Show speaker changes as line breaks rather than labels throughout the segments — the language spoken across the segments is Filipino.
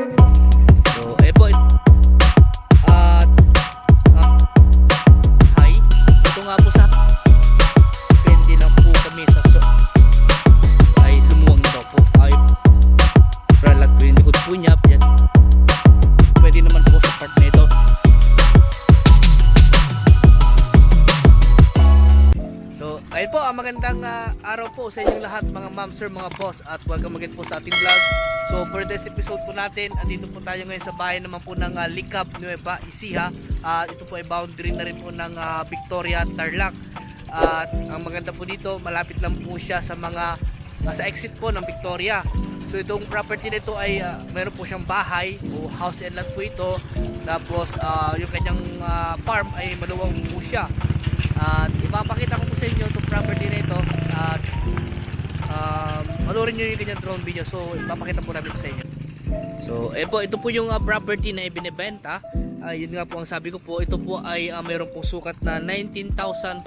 So, po. At, hi. Ito nga po sa depende lang po kami sa ay lumuwang na daw po. Ay, ralat po yung likod po niya. Yan. Pwede naman po sa part na ito. So, ayun po, magandang araw po sa inyong lahat mga ma'am, sir, mga boss, at welcome again po sa ating vlog. So, for this episode po natin, andito po tayo ngayon sa bahay naman po ng Likab, Nueva Ecija. Ito po ay boundary na rin po ng Victoria, Tarlac. At ang maganda po dito, malapit lang po siya sa mga sa exit po ng Victoria. So, itong property nito ay meron po siyang bahay o house and lot po ito. Tapos, yung kanyang farm ay maluwang po siya. At ipapakita ko po sa inyo itong property na ito. At panoorin nyo yung kanyang drone video. So ipapakita po namin sa inyo. So ito po yung property na ibinibenta. Yun nga po ang sabi ko po. Ito po ay mayroon pong sukat na 19,504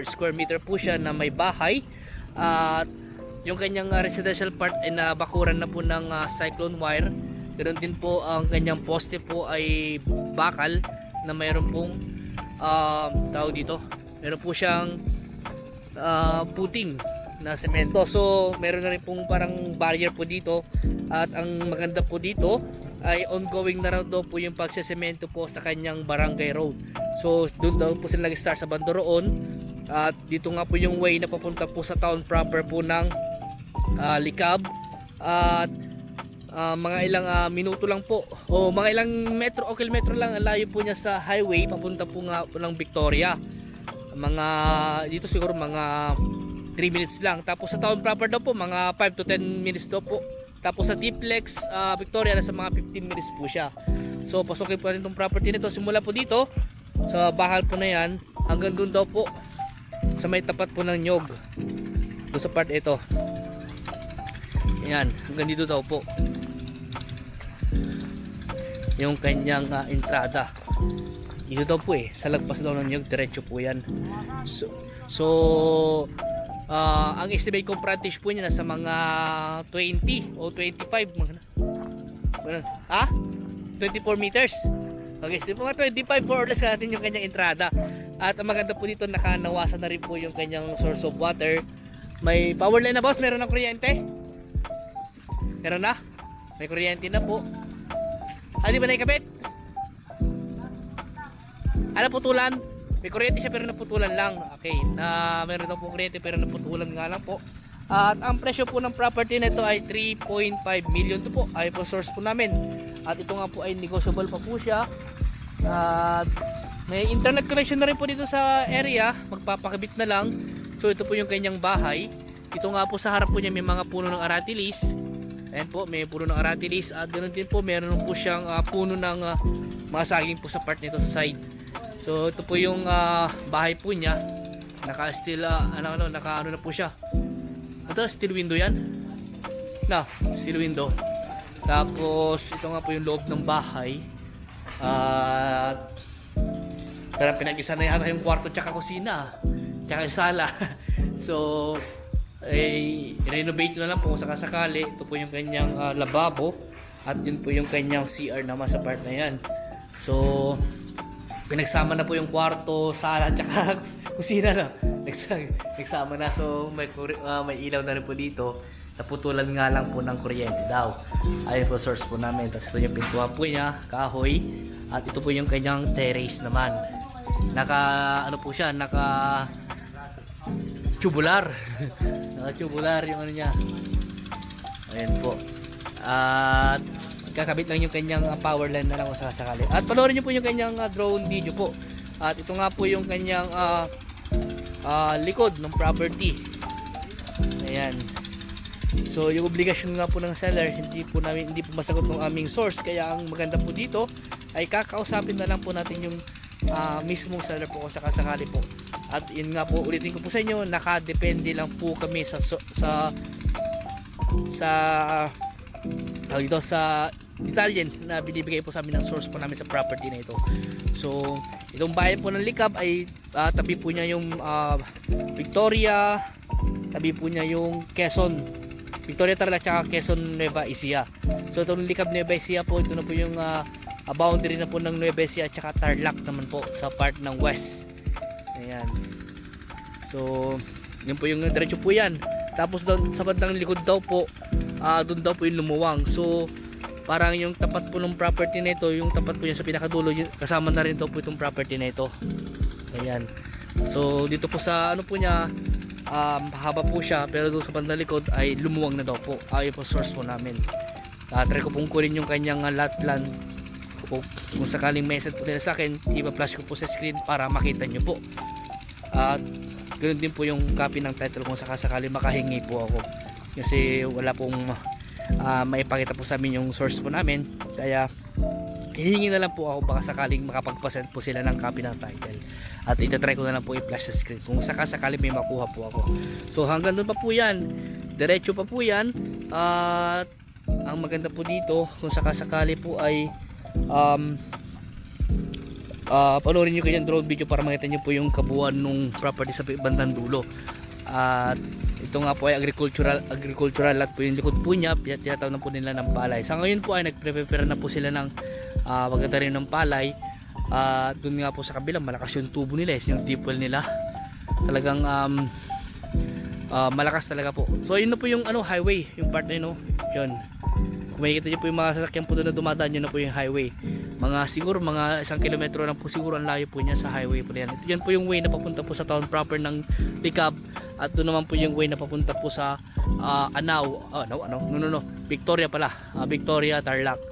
square meter po siya na may bahay. At yung kanyang residential part ay nabakuran na po ng cyclone wire. Ganoon din po ang kanyang poste po ay bakal na mayroon pong tawag dito, meron po siyang puting na semento. So meron na rin pong parang barrier po dito. At ang maganda po dito ay ongoing na raw daw po yung pagsesemento po sa kanyang barangay road. So doon daw po sila nag-start sa Bandoroon. At dito nga po yung way na papunta po sa town proper po ng Likab. At mga ilang minuto lang po o mga ilang metro o kilometro lang ang layo po niya sa highway papunta po nga po ng Victoria. Mga dito siguro mga 3 minutes lang. Tapos sa town proper daw po mga 5 to 10 minutes daw po. Tapos sa T-Flex Victoria nasa mga 15 minutes po siya. So pasukin po natin itong property nito. Simula po dito sa bakal po na yan hanggang doon daw po sa may tapat po ng nyog doon sa part ito. Yan, hanggang dito daw po yung kanyang entrada. Dito daw po sa lagpas daw ng nyog, diretso po yan. So ang estimate kong frontage po niya nasa mga 20 o 25 24 meters. Okay, so mga 25 more or less natin yung kanyang entrada. At ang maganda po dito, nakanawasan na rin po yung kanyang source of water. May power line na boss, meron na kuryente? Meron na? May kuryente na po. Di ba naikabit? Putulan? May kuryente siya pero naputulan lang. Okay, meron daw po kuryente pero naputulan nga lang po. At ang presyo po ng property na ito ay 3.5 million to po. Ay po source po namin. At ito nga po ay negotiable pa po siya. At may internet connection na rin po dito sa area. Magpapakabit na lang. So ito po yung kanyang bahay. Ito nga po sa harap po niya may mga puno ng aratilis. Ayan po, may puno ng aratilis. At ganoon din po, meron po siyang puno ng mga saging po sa part nito sa side. So ito po yung bahay po niya. Naka-steel, naka-ano na po siya. Ito, steel window yan. Steel window. Tapos, ito nga po yung loob ng bahay. Parang pinag-isa na yata yung kwarto tsaka kusina. Tsaka sala. So, renovate na lang po kung sakasakali. Ito po yung kanyang lababo. At yun po yung kanyang CR naman sa part na yan. So, pinagsama na po yung kwarto, sala, tsaka kusina na. Nagsama na. So, may ilaw na rin po dito. Naputulan nga lang po ng kuryente daw. Ayun po source po namin. Tapos ito yung pintuan po niya, kahoy. At ito po yung kanyang terrace naman. Naka tubular. Naka-tubular yung ano niya. Ayan po. At kakabit lang yung kanyang power line na lang kung sakasakali. At panoorin niyo po yung kanyang drone video po. At ito nga po yung kanyang likod ng property. Ayan. So yung obligasyon nga po ng seller, hindi po masagot ng aming source. Kaya ang maganda po dito ay kakausapin na lang po natin yung mismong seller po kung sakasakali po. At yun nga po, ulitin ko po sa inyo, nakadepende lang po kami sa detalyen na binibigay po sa amin ng source po namin sa property na ito. So itong bayan po ng Likab ay tabi po niya yung Victoria, tabi po niya yung Quezon Victoria Tarlac tsaka Quezon Nueva Ecija. So itong Likab Nueva Ecija po, ito na po yung boundary na po ng Nueva Ecija at tsaka Tarlac naman po sa part ng west. Ayan. So yun po yung diretso po yan. Tapos doon sa bandang likod daw po, doon daw po yung lumuwang. So parang yung tapat po ng property na ito, yung tapat po yan sa pinakadulo, kasama na rin daw po itong property na ito. Ayan. So dito po sa ano po niya, mahaba po siya, pero doon sa bandang likod ay lumuwang na daw po. Ayun po source po namin. Try ko pong kunin yung kanyang lot plan. Kung sakaling message po nila sa akin, ipa-flash ko po sa screen para makita nyo po. At ganoon din po yung copy ng title kung sakasakali makahingi po ako. Kasi wala pong maipakita po sa amin yung source po namin. Kaya hihingi na lang po ako, baka sakaling makapagpasend po sila ng copy ng title. At itatry ko na lang po i-flash sa screen kung sakasakali may makuha po ako. So hanggang doon pa po yan, diretso pa po yan. At ang maganda po dito, kung sakasakali po ay panoorin nyo kayo yung drone video para makita nyo po yung kabuuan ng property sa bandang dulo. At ito nga po ay agricultural lot po yung likod po niya. Tinatawag na po nila ng palay. Sa ngayon po ay nagpre-prepare na po sila ng pagkatarin ng palay. Doon nga po sa kabila malakas yung tubo nila, yung deep well nila. Talagang malakas talaga po. So yun na po yung highway, yung part na yun, no? Yun. Kung makikita nyo po yung mga sasakyan po doon na dumadaan, yun na po yung highway. Siguro mga 1 kilometro lang po siguro ang layo po niya sa highway po yan. Ito yan po yung way na papunta po sa town proper ng Likab. At doon naman po yung way na papunta po sa Victoria pala. Victoria Tarlac.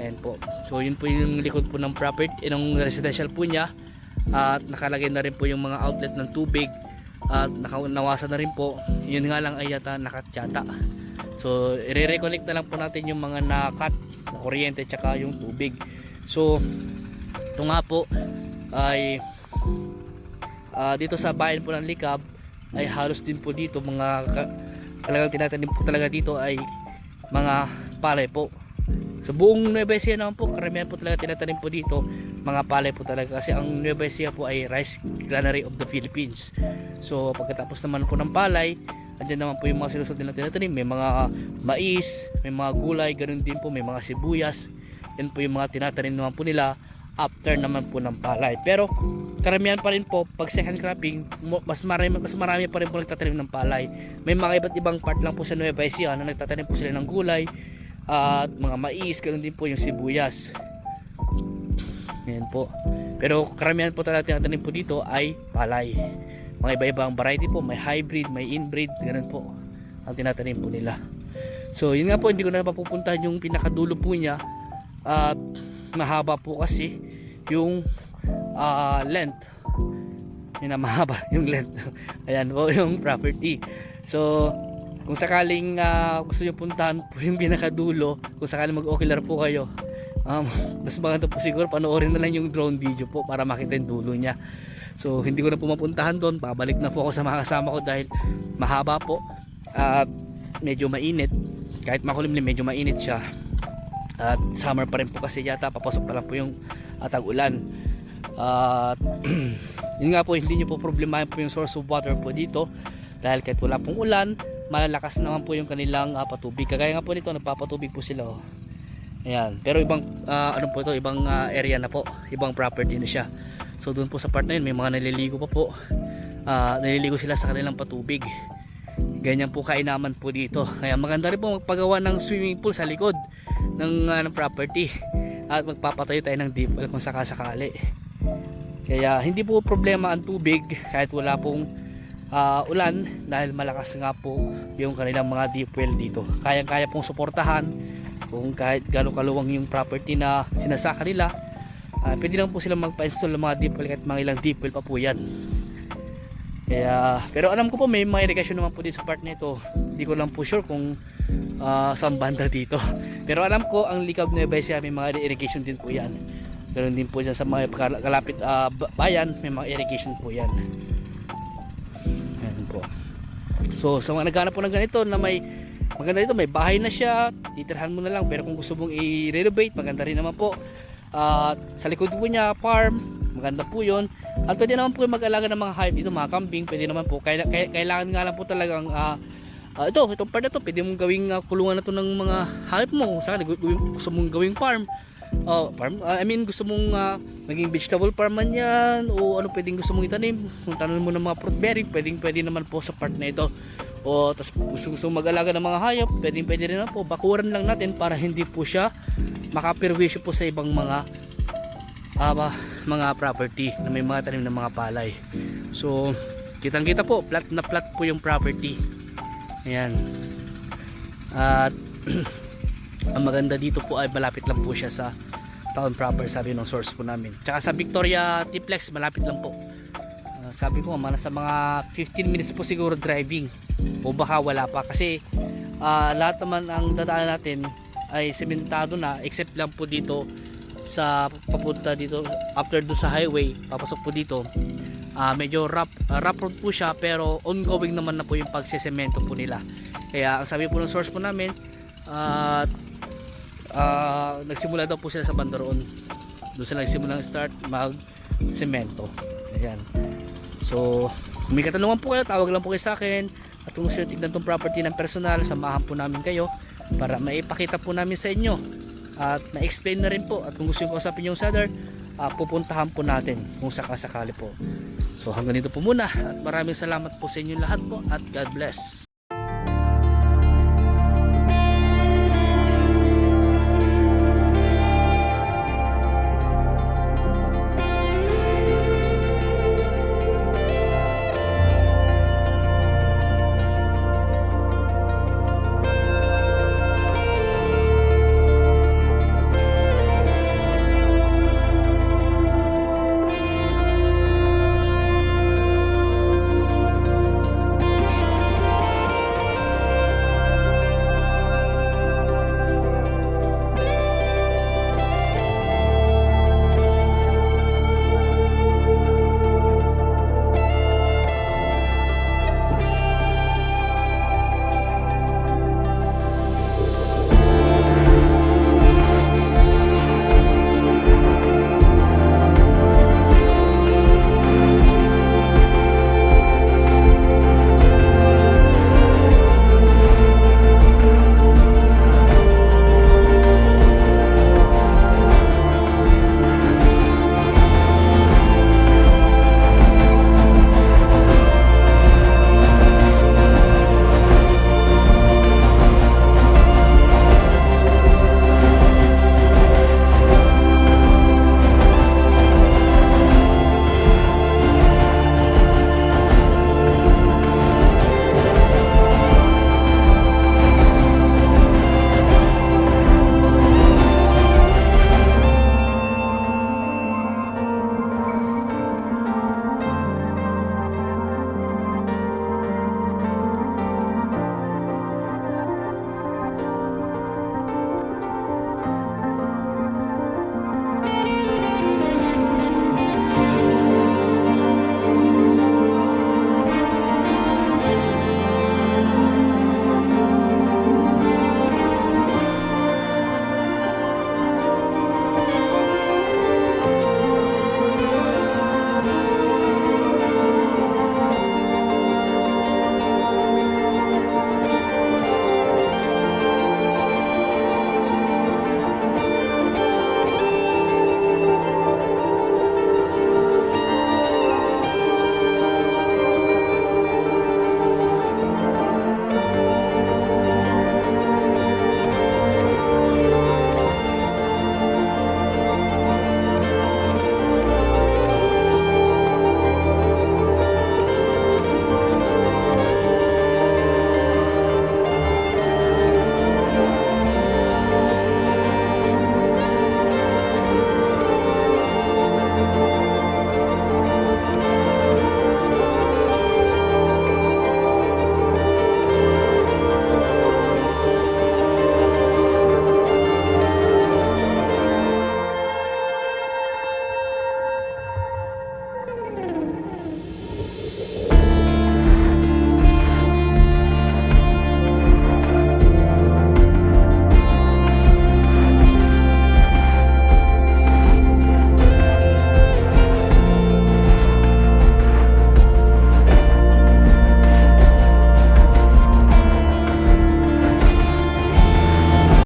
Ayan po. So yun po yung likod po ng property, ng residential po niya. At nakalagay na rin po yung mga outlet ng tubig. At nawasan na rin po. Yun nga lang ay yata nakatyata. So i-reconnect na lang po natin yung mga nakat na kuryente tsaka yung tubig. So ito nga po ay dito sa bayan po ng Likab ay halos din po dito talagang tinatanim po talaga dito ay mga palay po. Sa buong Nueva Ecija naman po, karamihan po talaga tinatanim po dito mga palay po talaga, kasi ang Nueva Ecija po ay rice granary of the Philippines. So pagkatapos naman po ng palay, andyan naman po yung mga sinusunod nila tinatanim. May mga mais, may mga gulay, ganoon din po, may mga sibuyas. Yan po yung mga tinatanim naman po nila after naman po ng palay. Pero karamihan pa rin po pag second cropping, mas marami pa rin po nagtatanim ng palay. May mga iba't ibang part lang po sa Nueva Ecija na nagtatanim po sila ng gulay at mga mais, ganoon din po yung sibuyas. Yan po. Pero karamihan po talaga tinatanim po dito ay palay. Mga iba-ibang variety po, may hybrid, may inbreed, ganoon po ang tinatanim po nila. So yun nga po, hindi ko na papupuntahan yung pinakadulo po niya. At mahaba po kasi yung length. Yun na, mahaba yung length. Ayan po yung property. So kung sakaling gusto nyo puntahan po yung pinakadulo, kung sakaling mag-ocular po kayo, mas maganda po siguro panoorin na lang yung drone video po para makita yung dulo nya. So hindi ko na po mapuntahan doon, pabalik na po ako sa mga kasama ko dahil mahaba po at medyo mainit. Kahit makulimlim, medyo mainit siya. At summer pa rin po kasi yata, papasok pa lang po yung tag-ulan. At yun nga po, hindi nyo po problemahin po yung source of water po dito dahil kahit wala pong ulan, malalakas naman po yung kanilang patubig. Kagaya nga po nito, nagpapatubig po sila, oh. Ayan. Pero ibang ibang area na po, ibang property na siya. So doon po sa part na yun, may mga naliligo pa po. Naliligo sila sa kanilang patubig. Ganyan po kainaman po dito. Kaya maganda rin po magpagawa ng swimming pool sa likod ng property. At magpapatayo tayo ng deep well kung sakasakali. Kaya hindi po problema ang tubig kahit wala pong ulan, dahil malakas nga po yung kanilang mga deep well dito. Kaya pong suportahan kung kahit gano'ng kaluwang yung property na sinasaka nila. Pwede lang po silang magpa-install ng mga deep well kahit mga ilang deep well pa po yan. Kaya, pero alam ko po may mga irrigation naman po dito sa part nito. Hindi ko lang po sure kung saan banda dito. Pero alam ko ang Likab Nueva Ecija may mga irrigation din po yan. Ganoon din po dyan sa mga kalapit bayan, may mga irrigation po yan. Ayan po. So sa mga naghanap po ng ganito na may maganda dito, may bahay na siya, titirhan mo na lang. Pero kung gusto mong i-renovate, maganda rin naman po. Sa likod po niya, farm, maganda po yun. At pwede naman po mag-alaga ng mga hayop dito, mga kambing, pwede naman po. Kailangan nga lang po talagang Itong part na to, pwede mong gawing kulungan na to ng mga hayop mo. Kung saan gusto mong gawing farm. Gusto mong maging vegetable farm man yan, o ano pwedeng gusto mong itanim. Kung tanim mo ng mga fruit bearing, pwede naman po sa part na ito. O tas gusto mag-alaga ng mga hayop, pwede rin naman po. Bakuran lang natin para hindi po siya makapirwisyo po sa ibang mga property na may mga tanim ng mga palay. So kitang kita po, flat na flat po yung property. Ayan. At ang maganda dito po ay malapit lang po siya sa town proper, sabi ng source po namin. Tsaka sa Victoria T-Plex malapit lang po. Sabi ko nasa mga 15 minutes po siguro driving, o baka wala pa, kasi lahat naman ang dadaanan natin ay sementado na, except lang po dito sa papunta dito after do sa highway papasok po dito. Medyo rough road po siya, pero ongoing naman na po yung pagsesemento po nila. Kaya ang sabi po ng source po namin, nagsimula daw po sila sa Bandaroon, doon sila nagsimula ng start mag semento. Ayan. So kung may katanungan po kayo, tawag lang po kayo sa akin, at kung gusto tignan tong property ng personal, samahan po namin kayo para maipakita po namin sa inyo at ma-explain na rin po. At kung gusto nyo kausapin yung seller, pupuntahan po natin kung sakasakali po. So hanggang dito po muna, at maraming salamat po sa inyo lahat po, at God bless.